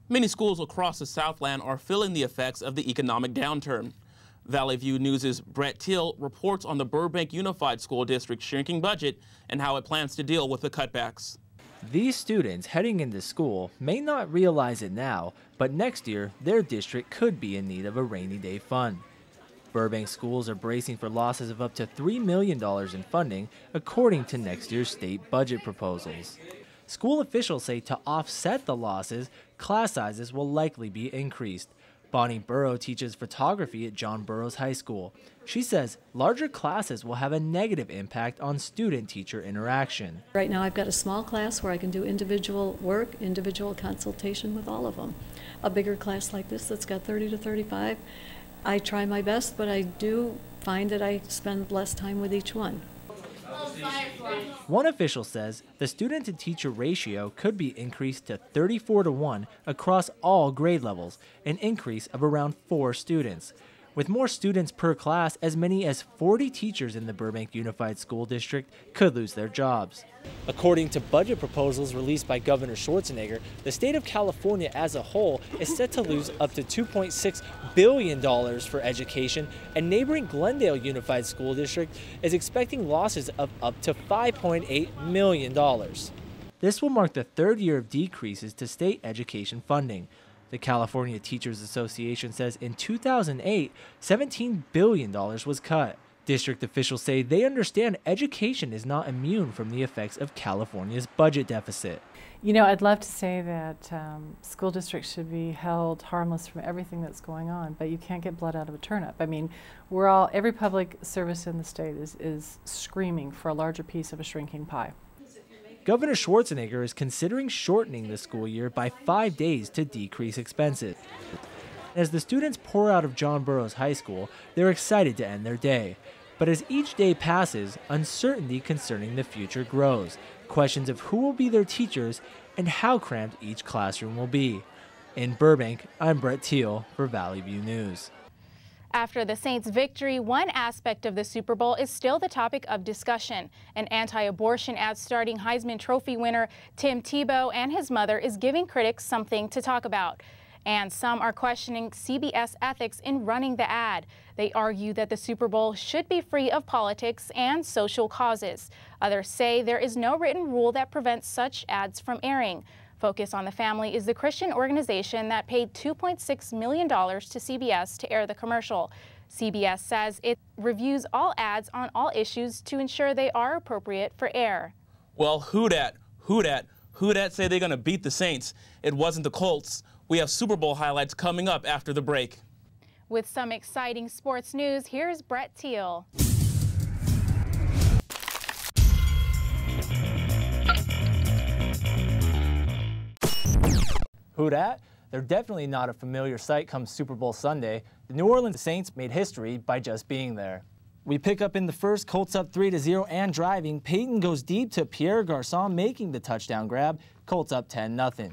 Many schools across the Southland are feeling the effects of the economic downturn. Valley View News' Brett Teal reports on the Burbank Unified School District's shrinking budget and how it plans to deal with the cutbacks. These students heading into school may not realize it now, but next year their district could be in need of a rainy day fund. Burbank schools are bracing for losses of up to $3 million in funding, according to next year's state budget proposals. School officials say to offset the losses, class sizes will likely be increased. Bonnie Burrow teaches photography at John Burroughs High School. She says larger classes will have a negative impact on student-teacher interaction. Right now I've got a small class where I can do individual work, individual consultation with all of them. A bigger class like this that's got 30 to 35, I try my best, but I do find that I spend less time with each one. One official says the student-to-teacher ratio could be increased to 34-1 across all grade levels, an increase of around 4 students. With more students per class, as many as 40 teachers in the Burbank Unified School District could lose their jobs. According to budget proposals released by Governor Schwarzenegger, the state of California as a whole is set to lose up to $2.6 billion for education, and neighboring Glendale Unified School District is expecting losses of up to $5.8 million. This will mark the third year of decreases to state education funding. The California Teachers Association says in 2008, $17 billion was cut. District officials say they understand education is not immune from the effects of California's budget deficit. You know, I'd love to say that school districts should be held harmless from everything that's going on, but you can't get blood out of a turnip. I mean, every public service in the state is screaming for a larger piece of a shrinking pie. Governor Schwarzenegger is considering shortening the school year by 5 days to decrease expenses. As the students pour out of John Burroughs High School, they're excited to end their day. But as each day passes, uncertainty concerning the future grows. Questions of who will be their teachers and how cramped each classroom will be. In Burbank, I'm Brett Teal for Valley View News. After the Saints' victory, one aspect of the Super Bowl is still the topic of discussion. An anti-abortion ad starting Heisman Trophy winner Tim Tebow and his mother is giving critics something to talk about. And some are questioning CBS ethics in running the ad. They argue that the Super Bowl should be free of politics and social causes. Others say there is no written rule that prevents such ads from airing. Focus on the Family is the Christian organization that paid $2.6 million to CBS to air the commercial. CBS says it reviews all ads on all issues to ensure they are appropriate for air. Well, who dat say they're going to beat the Saints? It wasn't the Colts. We have Super Bowl highlights coming up after the break. With some exciting sports news, here's Brett Teal. Who dat? They're definitely not a familiar sight come Super Bowl Sunday. The New Orleans Saints made history by just being there. We pick up in the first, Colts up 3-0 and driving. Peyton goes deep to Pierre Garçon making the touchdown grab. Colts up 10-0.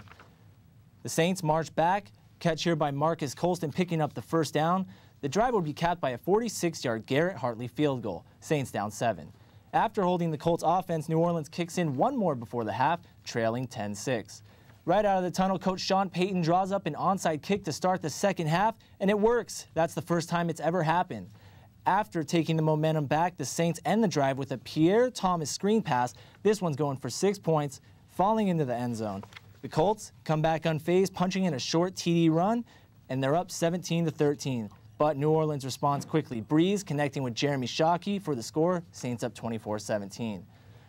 The Saints march back, catch here by Marcus Colston picking up the first down. The drive will be capped by a 46-yard Garrett Hartley field goal. Saints down 7. After holding the Colts offense, New Orleans kicks in one more before the half, trailing 10-6. Right out of the tunnel, Coach Sean Payton draws up an onside kick to start the second half, and it works. That's the first time it's ever happened. After taking the momentum back, the Saints end the drive with a Pierre Thomas screen pass. This one's going for 6 points, falling into the end zone. The Colts come back unfazed, punching in a short TD run, and they're up 17-13. But New Orleans responds quickly. Breeze connecting with Jeremy Shockey for the score, Saints up 24-17.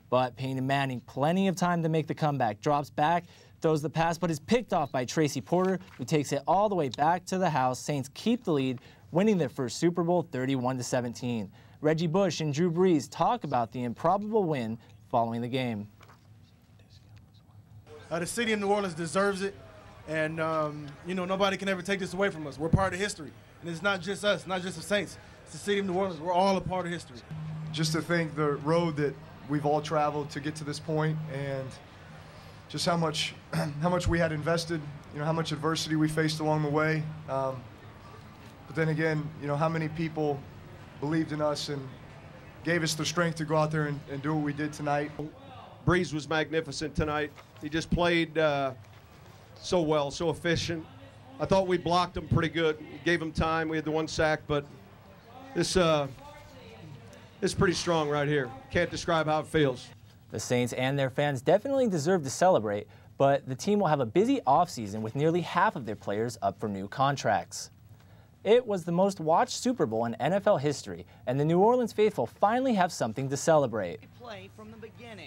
But Peyton Manning, plenty of time to make the comeback, drops back, throws the pass, but is picked off by Tracy Porter, who takes it all the way back to the house. Saints keep the lead, winning their first Super Bowl 31-17. Reggie Bush and Drew Brees talk about the improbable win following the game. The city of New Orleans deserves it, and you know, nobody can ever take this away from us. We're part of history, and it's not just us, not just the Saints. It's the city of New Orleans. We're all a part of history. Just to think the road that we've all traveled to get to this point, and just how much we had invested, you know, how much adversity we faced along the way. But then again, you know, how many people believed in us and gave us the strength to go out there and do what we did tonight. Breeze was magnificent tonight. He just played so well, so efficient. I thought we blocked them pretty good, gave them time. We had the 1 sack, but this is pretty strong right here. Can't describe how it feels. The Saints and their fans definitely deserve to celebrate, but the team will have a busy offseason with nearly half of their players up for new contracts. It was the most watched Super Bowl in NFL history, and the New Orleans faithful finally have something to celebrate.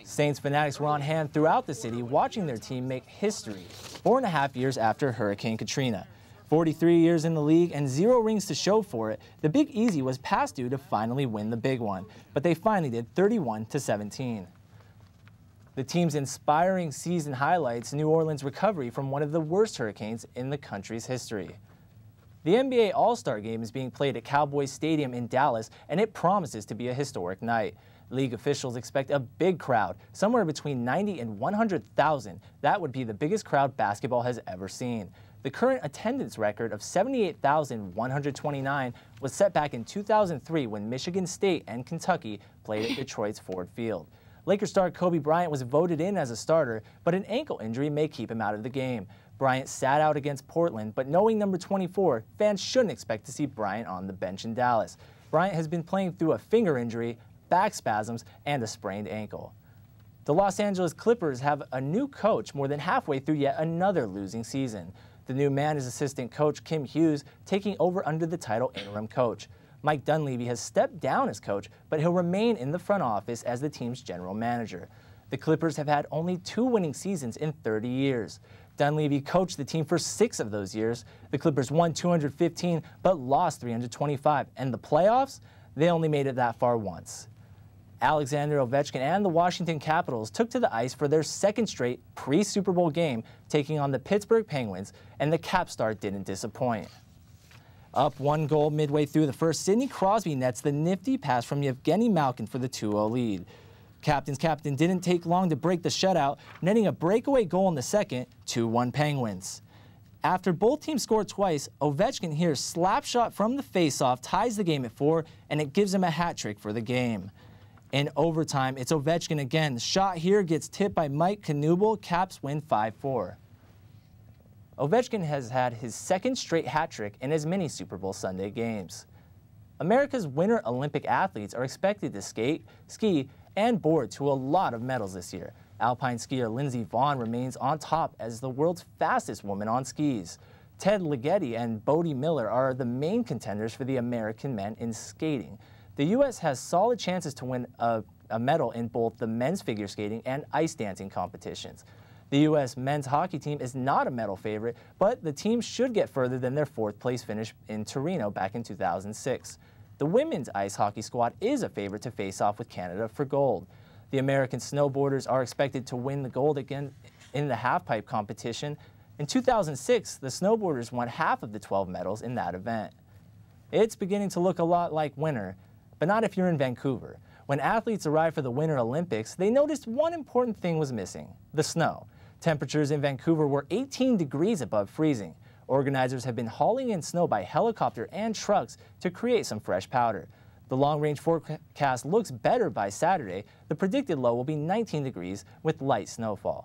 Saints fanatics were on hand throughout the city watching their team make history 4.5 years after Hurricane Katrina. 43 years in the league and 0 rings to show for it, the Big Easy was past due to finally win the big one, but they finally did 31-17. The team's inspiring season highlights New Orleans' recovery from one of the worst hurricanes in the country's history. The NBA All-Star Game is being played at Cowboys Stadium in Dallas, and it promises to be a historic night. League officials expect a big crowd, somewhere between 90 and 100,000. That would be the biggest crowd basketball has ever seen. The current attendance record of 78,129 was set back in 2003 when Michigan State and Kentucky played at Detroit's Ford Field. Lakers star Kobe Bryant was voted in as a starter, but an ankle injury may keep him out of the game. Bryant sat out against Portland, but knowing number 24, fans shouldn't expect to see Bryant on the bench in Dallas. Bryant has been playing through a finger injury, back spasms, and a sprained ankle. The Los Angeles Clippers have a new coach more than halfway through yet another losing season. The new man is assistant coach Kim Hughes, taking over under the title interim coach. Mike Dunleavy has stepped down as coach, but he'll remain in the front office as the team's general manager. The Clippers have had only 2 winning seasons in 30 years. Dunleavy coached the team for 6 of those years. The Clippers won 215 but lost 325, and the playoffs, they only made it that far once. Alexander Ovechkin and the Washington Capitals took to the ice for their 2nd straight pre-Super Bowl game, taking on the Pittsburgh Penguins, and the Cap star didn't disappoint. Up 1 goal midway through the first, Sidney Crosby nets the nifty pass from Yevgeny Malkin for the 2-0 lead. Captain's captain didn't take long to break the shutout, netting a breakaway goal in the second, 2-1 Penguins. After both teams scored twice, Ovechkin here's slap shot from the faceoff ties the game at 4, and it gives him a hat trick for the game. In overtime, it's Ovechkin again. The shot here gets tipped by Mike Knuble. Caps win 5-4. Ovechkin has had his 2nd straight hat trick in as many Super Bowl Sunday games. America's Winter Olympic athletes are expected to skate, ski, and board to a lot of medals this year. Alpine skier Lindsey Vonn remains on top as the world's fastest woman on skis. Ted Ligeti and Bodie Miller are the main contenders for the American men in skating. The U.S. has solid chances to win a medal in both the men's figure skating and ice dancing competitions. The U.S. men's hockey team is not a medal favorite, but the team should get further than their 4th place finish in Torino back in 2006. The women's ice hockey squad is a favorite to face off with Canada for gold. The American snowboarders are expected to win the gold again in the halfpipe competition. In 2006, the snowboarders won half of the 12 medals in that event. It's beginning to look a lot like winter, but not if you're in Vancouver. When athletes arrived for the Winter Olympics, they noticed one important thing was missing: the snow. Temperatures in Vancouver were 18 degrees above freezing. Organizers have been hauling in snow by helicopter and trucks to create some fresh powder. The long-range forecast looks better by Saturday. The predicted low will be 19 degrees with light snowfall.